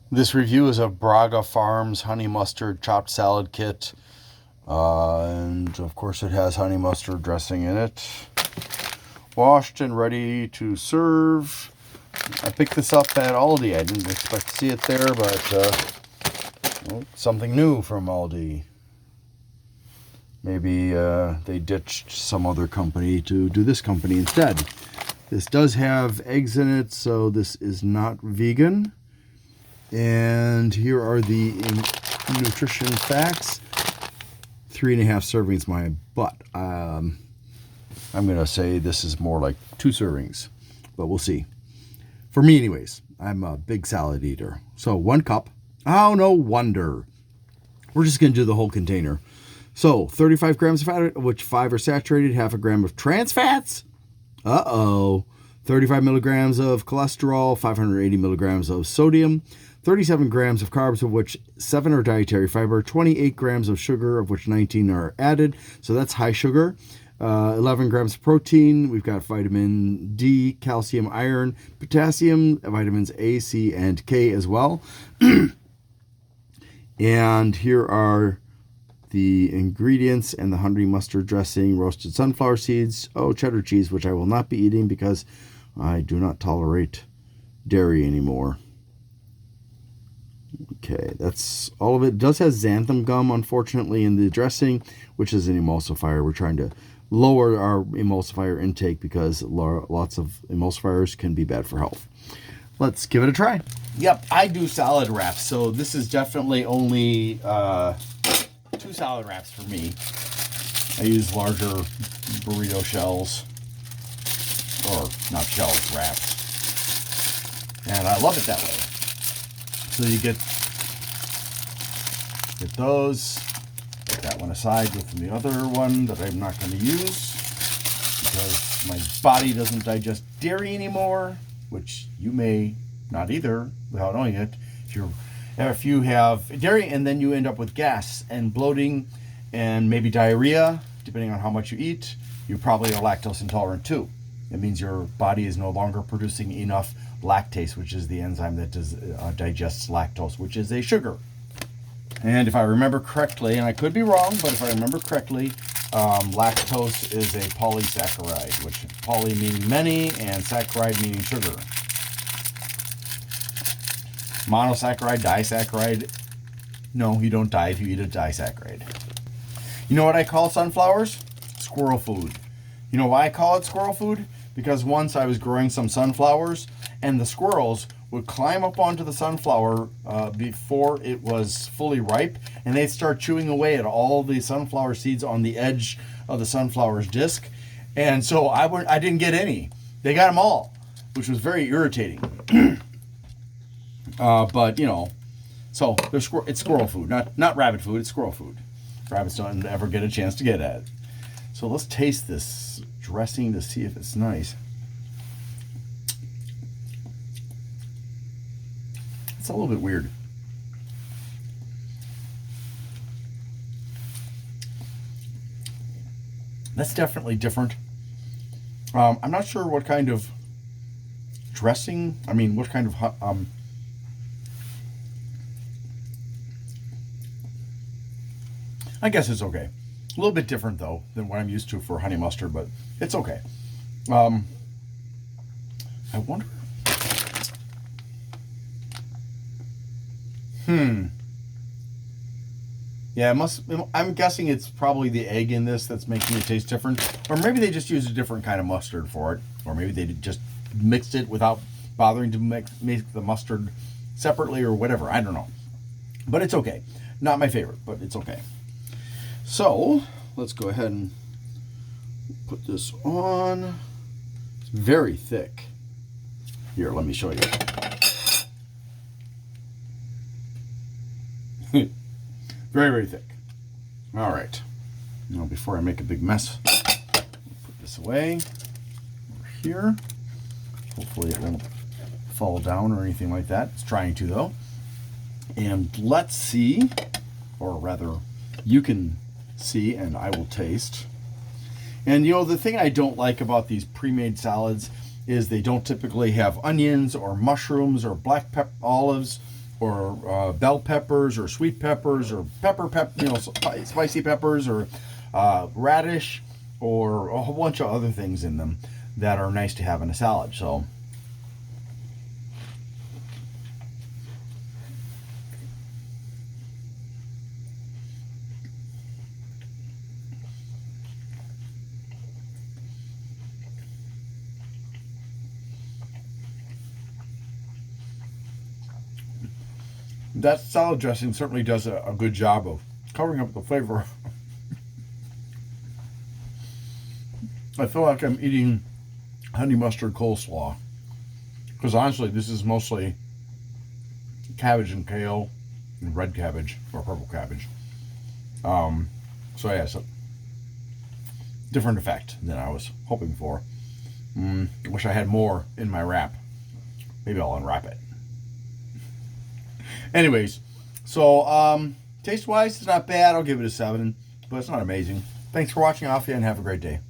This review is of Braga Farms honey mustard chopped salad kit. And of course it has honey mustard dressing in it. Washed and ready to serve. I picked this up at Aldi. I didn't expect to see it there, but well, something new from Aldi. Maybe they ditched some other company to do this company instead. This does have eggs in it, so this is not vegan. And here are the nutrition facts. 3.5 servings, my butt. I'm going to say this is more like 2 servings, but we'll see. For me anyways, I'm a big salad eater. So 1 cup. Oh, no wonder. We're just going to do the whole container. So 35 grams of fat, of which 5 are saturated, half a gram of trans fats. 35 milligrams of cholesterol, 580 milligrams of sodium, 37 grams of carbs, of which 7 are dietary fiber, 28 grams of sugar, of which 19 are added. So that's high sugar. 11 grams of protein. We've got vitamin D, calcium, iron, potassium, vitamins A, C, and K as well. And here are the ingredients and the honey mustard dressing, roasted sunflower seeds, cheddar cheese, which I will not be eating because I do not tolerate dairy anymore. Okay, that's all of it. It does have xanthan gum, unfortunately, in the dressing, which is an emulsifier. We're trying to lower our emulsifier intake because lots of emulsifiers can be bad for health. Let's give it a try. Yep, I do salad wraps, so this is definitely only 2 salad wraps for me. I use larger burrito shells, or not shells, wraps, and I love it that way. So you get those, put that one aside with the other one that I'm not going to use because my body doesn't digest dairy anymore, which you may not either without knowing it. If you have dairy and then you end up with gas and bloating and maybe diarrhea, depending on how much you eat, you probably are lactose intolerant too. It means your body is no longer producing enough lactase, which is the enzyme that digests lactose, which is a sugar. And if I remember correctly, and I could be wrong, but if I remember correctly, lactose is a polysaccharide, which poly meaning many and saccharide meaning sugar. Monosaccharide, disaccharide. No, you don't die if you eat a disaccharide. You know what I call sunflowers? Squirrel food. You know why I call it squirrel food? Because once I was growing some sunflowers, and the squirrels would climb up onto the sunflower before it was fully ripe, and they'd start chewing away at all the sunflower seeds on the edge of the sunflower's disc. And so I didn't get any. They got them all, which was very irritating. But, so it's squirrel food, not rabbit food, it's squirrel food. Rabbits don't ever get a chance to get at it. So let's taste this dressing to see if it's nice. It's a little bit weird. That's definitely different. I'm not sure what kind of dressing, what kind of I guess it's okay. A little bit different, though, than what I'm used to for honey mustard, but it's okay. I wonder... Yeah, I'm guessing it's probably the egg in this that's making it taste different. Or maybe they just used a different kind of mustard for it. Or maybe they just mixed it without bothering to make the mustard separately or whatever. I don't know. But it's okay. Not my favorite, but it's okay. So, let's go ahead and put this on. It's very thick. Here, let me show you. Very, very thick. All right. Now, before I make a big mess, put this away over here. Hopefully it won't fall down or anything like that. It's trying to, though. And let's see, or rather, you can see and I will taste. And the thing I don't like about these pre-made salads is they don't typically have onions or mushrooms or black pepper olives or bell peppers or sweet peppers or spicy peppers or radish or a whole bunch of other things in them that are nice to have in a salad. So that salad dressing certainly does a good job of covering up the flavor. I feel like I'm eating honey mustard coleslaw. Because honestly, this is mostly cabbage and kale and red cabbage or purple cabbage. So yeah, so different effect than I was hoping for. I wish I had more in my wrap. Maybe I'll unwrap it. Anyways, so taste wise, it's not bad. I'll give it a 7, but it's not amazing. Thanks for watching, Alfie, and have a great day.